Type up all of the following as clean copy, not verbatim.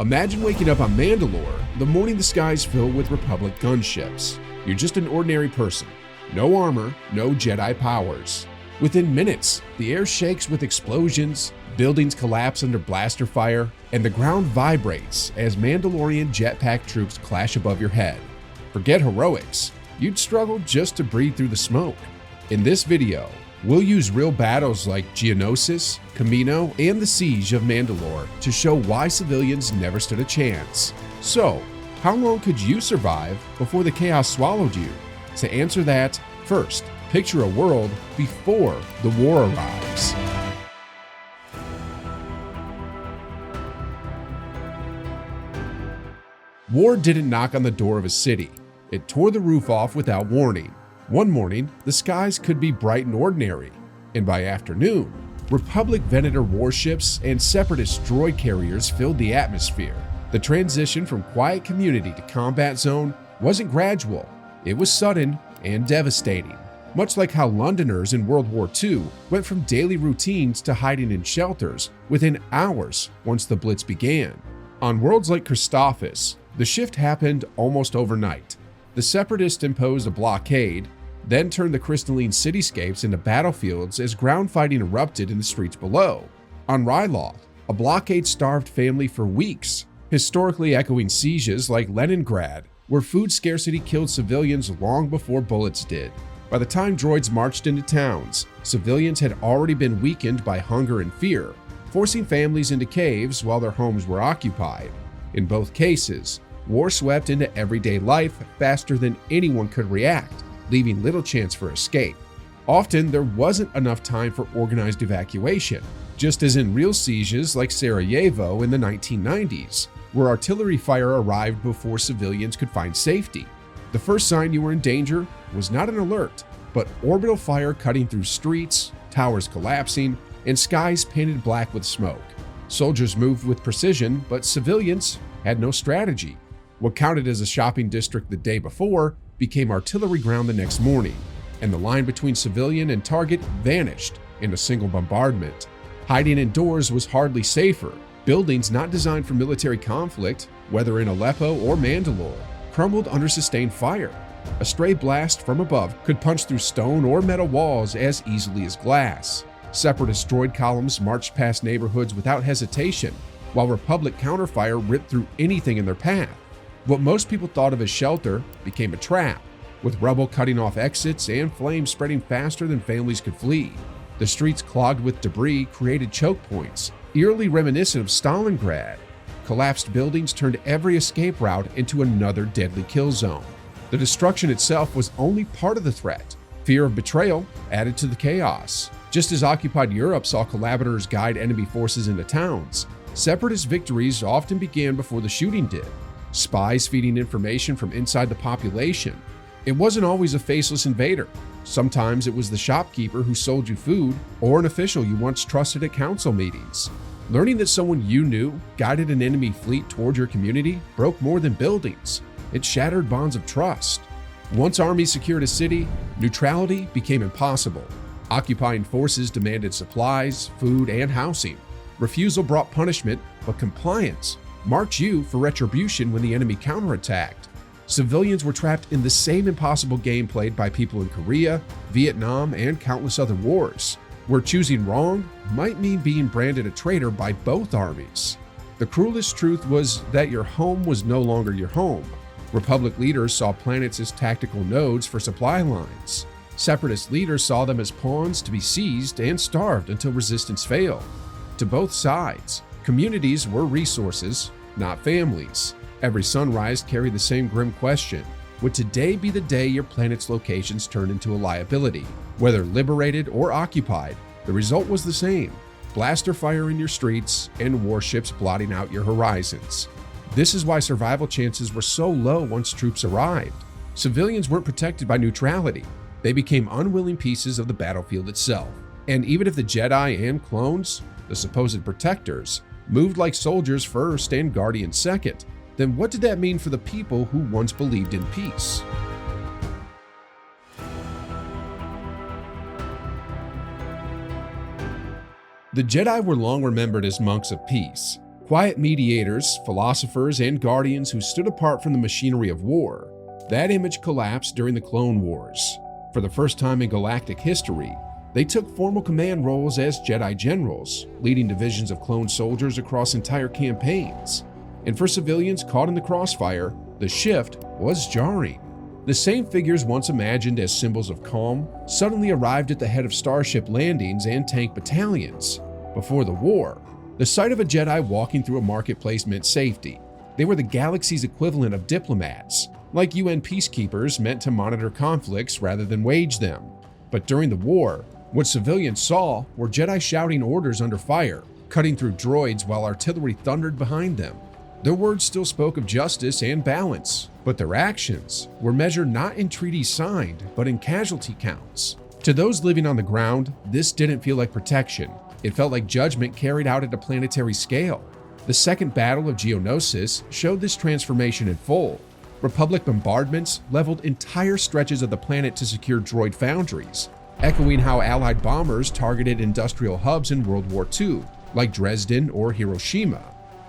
Imagine waking up on Mandalore the morning the sky's filled with Republic gunships. You're just an ordinary person. No armor, no Jedi powers. Within minutes, the air shakes with explosions, buildings collapse under blaster fire, and the ground vibrates as Mandalorian jetpack troops clash above your head. Forget heroics, you'd struggle just to breathe through the smoke. In this video, we'll use real battles like Geonosis, Kamino, and the Siege of Mandalore to show why civilians never stood a chance. So, how long could you survive before the chaos swallowed you? To answer that, first, picture a world before the war arrives. War didn't knock on the door of a city. It tore the roof off without warning. One morning, the skies could be bright and ordinary, and by afternoon, Republic Venator warships and Separatist droid carriers filled the atmosphere. The transition from quiet community to combat zone wasn't gradual, it was sudden and devastating. Much like how Londoners in World War II went from daily routines to hiding in shelters within hours once the Blitz began. On worlds like Christophsis, the shift happened almost overnight. The Separatists imposed a blockade, then turned the crystalline cityscapes into battlefields as ground fighting erupted in the streets below. On Ryloth, a blockade-starved family for weeks, historically echoing sieges like Leningrad, where food scarcity killed civilians long before bullets did. By the time droids marched into towns, civilians had already been weakened by hunger and fear, forcing families into caves while their homes were occupied. In both cases, war swept into everyday life faster than anyone could react, leaving little chance for escape. Often, there wasn't enough time for organized evacuation, just as in real sieges like Sarajevo in the 1990s, where artillery fire arrived before civilians could find safety. The first sign you were in danger was not an alert, but orbital fire cutting through streets, towers collapsing, and skies painted black with smoke. Soldiers moved with precision, but civilians had no strategy. What counted as a shopping district the day before became artillery ground the next morning, and the line between civilian and target vanished in a single bombardment. Hiding indoors was hardly safer. Buildings not designed for military conflict, whether in Aleppo or Mandalore, crumbled under sustained fire. A stray blast from above could punch through stone or metal walls as easily as glass. Separatist droid columns marched past neighborhoods without hesitation, while Republic counterfire ripped through anything in their path. What most people thought of as shelter became a trap, with rubble cutting off exits and flames spreading faster than families could flee. The streets clogged with debris created choke points, eerily reminiscent of Stalingrad. Collapsed buildings turned every escape route into another deadly kill zone. The destruction itself was only part of the threat. Fear of betrayal added to the chaos. Just as occupied Europe saw collaborators guide enemy forces into towns, Separatist victories often began before the shooting did. Spies feeding information from inside the population. It wasn't always a faceless invader. Sometimes it was the shopkeeper who sold you food or an official you once trusted at council meetings. Learning that someone you knew guided an enemy fleet toward your community broke more than buildings. It shattered bonds of trust. Once armies secured a city, neutrality became impossible. Occupying forces demanded supplies, food, and housing. Refusal brought punishment, but compliance marked you for retribution when the enemy counterattacked. Civilians were trapped in the same impossible game played by people in Korea, Vietnam, and countless other wars, where choosing wrong might mean being branded a traitor by both armies. The cruelest truth was that your home was no longer your home. Republic leaders saw planets as tactical nodes for supply lines. Separatist leaders saw them as pawns to be seized and starved until resistance failed. To both sides, communities were resources, not families. Every sunrise carried the same grim question: would today be the day your planet's locations turned into a liability? Whether liberated or occupied, the result was the same: blaster fire in your streets and warships blotting out your horizons. This is why survival chances were so low once troops arrived. Civilians weren't protected by neutrality. They became unwilling pieces of the battlefield itself. And even if the Jedi and clones, the supposed protectors, moved like soldiers first and guardians second, then what did that mean for the people who once believed in peace? The Jedi were long remembered as monks of peace, Quiet mediators, philosophers, and guardians who stood apart from the machinery of war. That image collapsed during the Clone Wars. For the first time in galactic history, they took formal command roles as Jedi Generals, leading divisions of clone soldiers across entire campaigns. And for civilians caught in the crossfire, the shift was jarring. The same figures once imagined as symbols of calm suddenly arrived at the head of starship landings and tank battalions. Before the war, the sight of a Jedi walking through a marketplace meant safety. They were the galaxy's equivalent of diplomats, like UN peacekeepers meant to monitor conflicts rather than wage them. But during the war, what civilians saw were Jedi shouting orders under fire, cutting through droids while artillery thundered behind them. Their words still spoke of justice and balance, but their actions were measured not in treaties signed, but in casualty counts. To those living on the ground, this didn't feel like protection. It felt like judgment carried out at a planetary scale. The Second Battle of Geonosis showed this transformation in full. Republic bombardments leveled entire stretches of the planet to secure droid foundries, echoing how Allied bombers targeted industrial hubs in World War II, like Dresden or Hiroshima.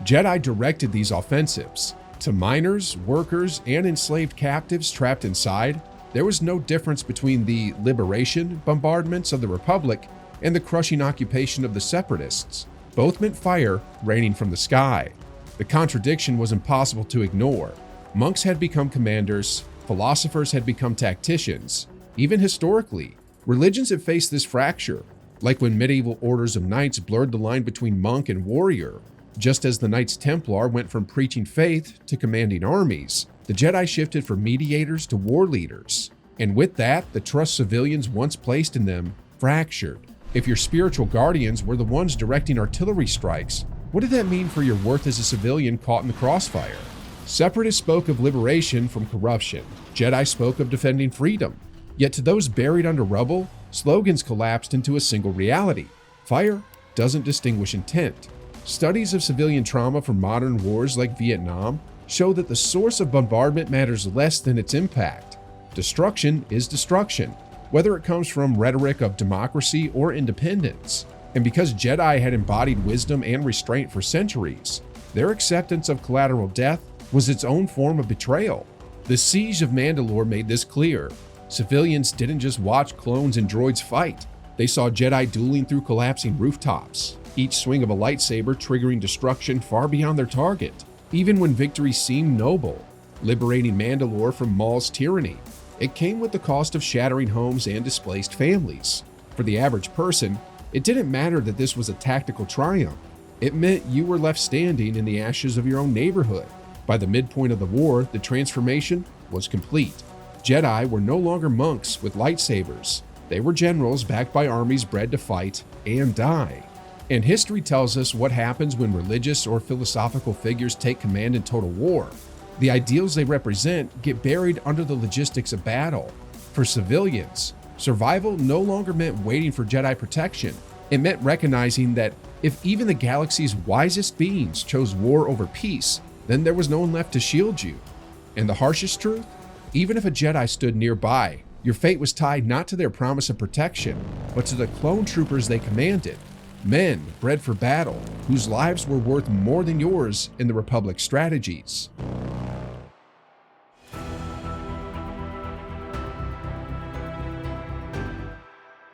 Jedi directed these offensives. To miners, workers, and enslaved captives trapped inside, there was no difference between the liberation bombardments of the Republic and the crushing occupation of the Separatists. Both meant fire raining from the sky. The contradiction was impossible to ignore. Monks had become commanders, philosophers had become tacticians. Even historically, religions have faced this fracture, like when medieval orders of knights blurred the line between monk and warrior. Just as the Knights Templar went from preaching faith to commanding armies, the Jedi shifted from mediators to war leaders. And with that, the trust civilians once placed in them fractured. If your spiritual guardians were the ones directing artillery strikes, what did that mean for your worth as a civilian caught in the crossfire? Separatists spoke of liberation from corruption. Jedi spoke of defending freedom. Yet to those buried under rubble, slogans collapsed into a single reality. Fire doesn't distinguish intent. Studies of civilian trauma from modern wars like Vietnam show that the source of bombardment matters less than its impact. Destruction is destruction, whether it comes from rhetoric of democracy or independence. And because Jedi had embodied wisdom and restraint for centuries, their acceptance of collateral death was its own form of betrayal. The Siege of Mandalore made this clear. Civilians didn't just watch clones and droids fight. They saw Jedi dueling through collapsing rooftops, each swing of a lightsaber triggering destruction far beyond their target. Even when victory seemed noble, liberating Mandalore from Maul's tyranny, it came with the cost of shattering homes and displaced families. For the average person, it didn't matter that this was a tactical triumph. It meant you were left standing in the ashes of your own neighborhood. By the midpoint of the war, the transformation was complete. Jedi were no longer monks with lightsabers. They were generals backed by armies bred to fight and die. And history tells us what happens when religious or philosophical figures take command in total war. The ideals they represent get buried under the logistics of battle. For civilians, survival no longer meant waiting for Jedi protection. It meant recognizing that if even the galaxy's wisest beings chose war over peace, then there was no one left to shield you. And the harshest truth? Even if a Jedi stood nearby, your fate was tied not to their promise of protection, but to the clone troopers they commanded. Men bred for battle, whose lives were worth more than yours in the Republic's strategies.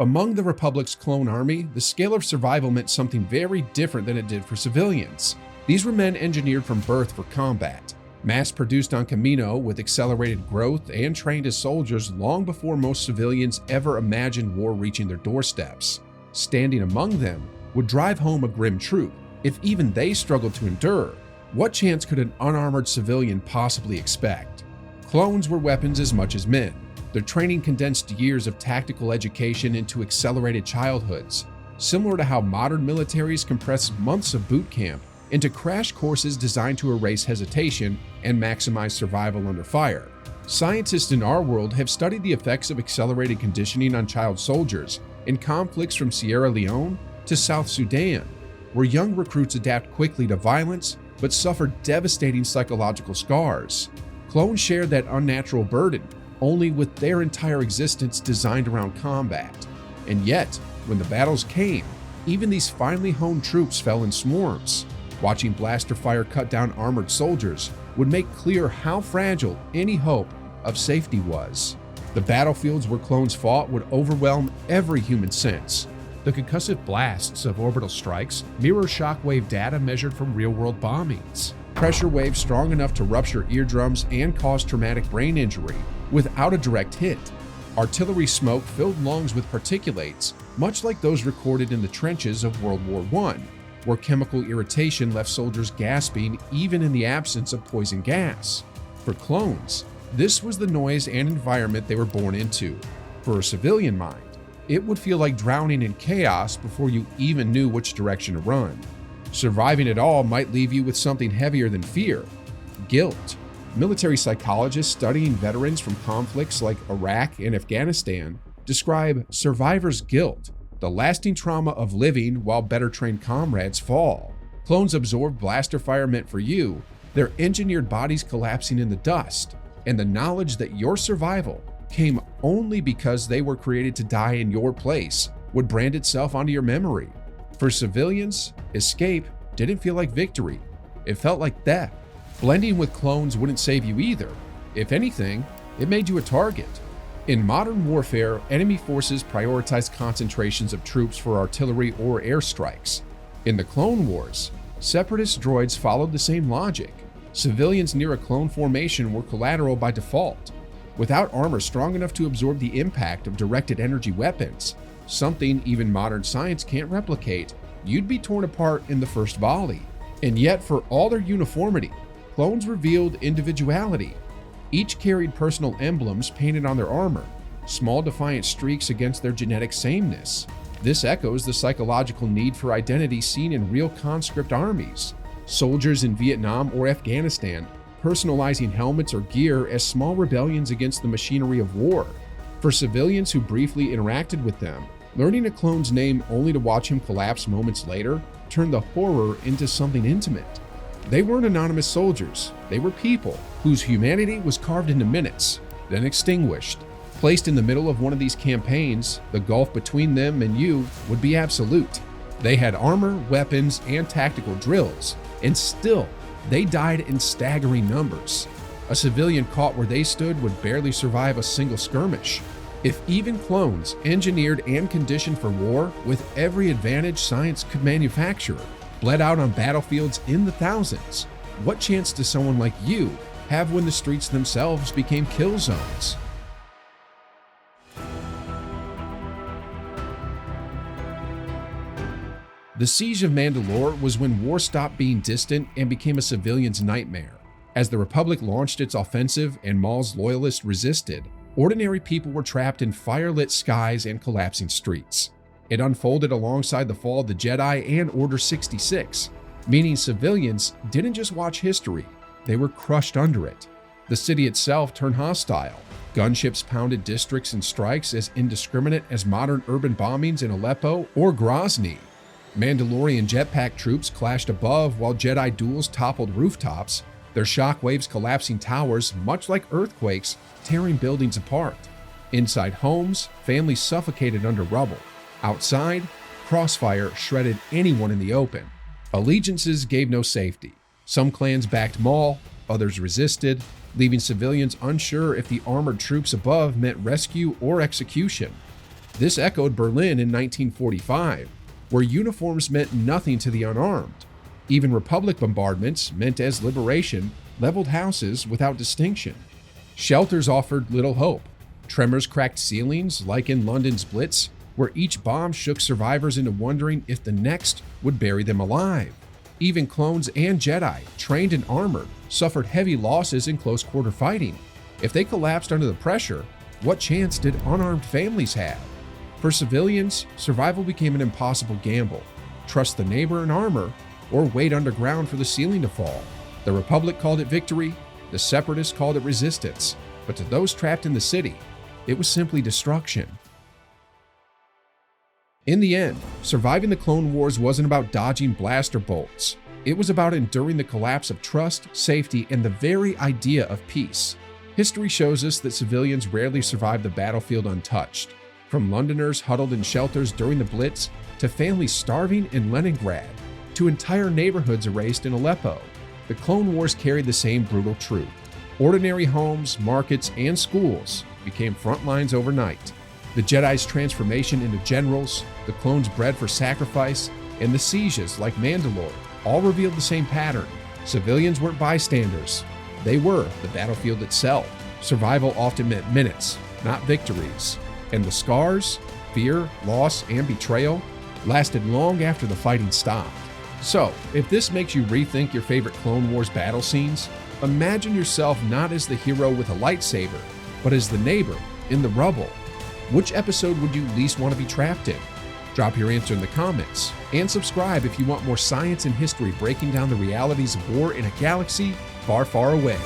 Among the Republic's clone army, the scale of survival meant something very different than it did for civilians. These were men engineered from birth for combat, mass-produced on Kamino with accelerated growth and trained as soldiers long before most civilians ever imagined war reaching their doorsteps. Standing among them would drive home a grim truth. If even they struggled to endure, what chance could an unarmored civilian possibly expect? Clones were weapons as much as men. Their training condensed years of tactical education into accelerated childhoods, similar to how modern militaries compress months of boot camp into crash courses designed to erase hesitation and maximize survival under fire. Scientists in our world have studied the effects of accelerated conditioning on child soldiers in conflicts from Sierra Leone to South Sudan, where young recruits adapt quickly to violence but suffer devastating psychological scars. Clones share that unnatural burden, only with their entire existence designed around combat. And yet, when the battles came, even these finely honed troops fell in swarms. Watching blaster fire cut down armored soldiers would make clear how fragile any hope of safety was. The battlefields where clones fought would overwhelm every human sense. The concussive blasts of orbital strikes mirror shockwave data measured from real-world bombings. Pressure waves strong enough to rupture eardrums and cause traumatic brain injury without a direct hit. Artillery smoke filled lungs with particulates, much like those recorded in the trenches of World War I, where chemical irritation left soldiers gasping even in the absence of poison gas. For clones, this was the noise and environment they were born into. For a civilian mind, it would feel like drowning in chaos before you even knew which direction to run. Surviving it all might leave you with something heavier than fear: guilt. Military psychologists studying veterans from conflicts like Iraq and Afghanistan describe survivors' guilt, the lasting trauma of living while better-trained comrades fall. Clones absorb blaster fire meant for you, their engineered bodies collapsing in the dust, and the knowledge that your survival came only because they were created to die in your place would brand itself onto your memory. For civilians, escape didn't feel like victory. It felt like death. Blending with clones wouldn't save you either. If anything, it made you a target. In modern warfare, enemy forces prioritize concentrations of troops for artillery or airstrikes. In the Clone Wars, separatist droids followed the same logic. Civilians near a clone formation were collateral by default. Without armor strong enough to absorb the impact of directed energy weapons, something even modern science can't replicate, you'd be torn apart in the first volley. And yet, for all their uniformity, clones revealed individuality. Each carried personal emblems painted on their armor, small defiant streaks against their genetic sameness. This echoes the psychological need for identity seen in real conscript armies. Soldiers in Vietnam or Afghanistan personalizing helmets or gear as small rebellions against the machinery of war. For civilians who briefly interacted with them, learning a clone's name only to watch him collapse moments later turned the horror into something intimate. They weren't anonymous soldiers, they were people whose humanity was carved into minutes, then extinguished. Placed in the middle of one of these campaigns, the gulf between them and you would be absolute. They had armor, weapons, and tactical drills, and still, they died in staggering numbers. A civilian caught where they stood would barely survive a single skirmish. If even clones, engineered and conditioned for war with every advantage science could manufacture, bled out on battlefields in the thousands, what chance does someone like you have when the streets themselves became kill zones? The Siege of Mandalore was when war stopped being distant and became a civilian's nightmare. As the Republic launched its offensive and Maul's loyalists resisted, ordinary people were trapped in fire-lit skies and collapsing streets. It unfolded alongside the fall of the Jedi and Order 66, meaning civilians didn't just watch history, they were crushed under it. The city itself turned hostile. Gunships pounded districts and strikes as indiscriminate as modern urban bombings in Aleppo or Grozny. Mandalorian jetpack troops clashed above while Jedi duels toppled rooftops, their shockwaves collapsing towers much like earthquakes, tearing buildings apart. Inside homes, families suffocated under rubble. Outside, crossfire shredded anyone in the open. Allegiances gave no safety. Some clans backed Maul, others resisted, leaving civilians unsure if the armored troops above meant rescue or execution. This echoed Berlin in 1945, where uniforms meant nothing to the unarmed. Even Republic bombardments, meant as liberation, leveled houses without distinction. Shelters offered little hope. Tremors cracked ceilings, like in London's Blitz, where each bomb shook survivors into wondering if the next would bury them alive. Even clones and Jedi, trained and armored, suffered heavy losses in close-quarter fighting. If they collapsed under the pressure, what chance did unarmed families have? For civilians, survival became an impossible gamble. Trust the neighbor in armor, or wait underground for the ceiling to fall. The Republic called it victory, the Separatists called it resistance, but to those trapped in the city, it was simply destruction. In the end, surviving the Clone Wars wasn't about dodging blaster bolts. It was about enduring the collapse of trust, safety, and the very idea of peace. History shows us that civilians rarely survived the battlefield untouched. From Londoners huddled in shelters during the Blitz, to families starving in Leningrad, to entire neighborhoods erased in Aleppo. The Clone Wars carried the same brutal truth. Ordinary homes, markets, and schools became front lines overnight. The Jedi's transformation into generals, the clones bred for sacrifice, and the sieges like Mandalore all revealed the same pattern. Civilians weren't bystanders. They were the battlefield itself. Survival often meant minutes, not victories. And the scars, fear, loss, and betrayal lasted long after the fighting stopped. So, if this makes you rethink your favorite Clone Wars battle scenes, imagine yourself not as the hero with a lightsaber, but as the neighbor in the rubble. Which episode would you least want to be trapped in? Drop your answer in the comments, and subscribe if you want more science and history breaking down the realities of war in a galaxy far, far away.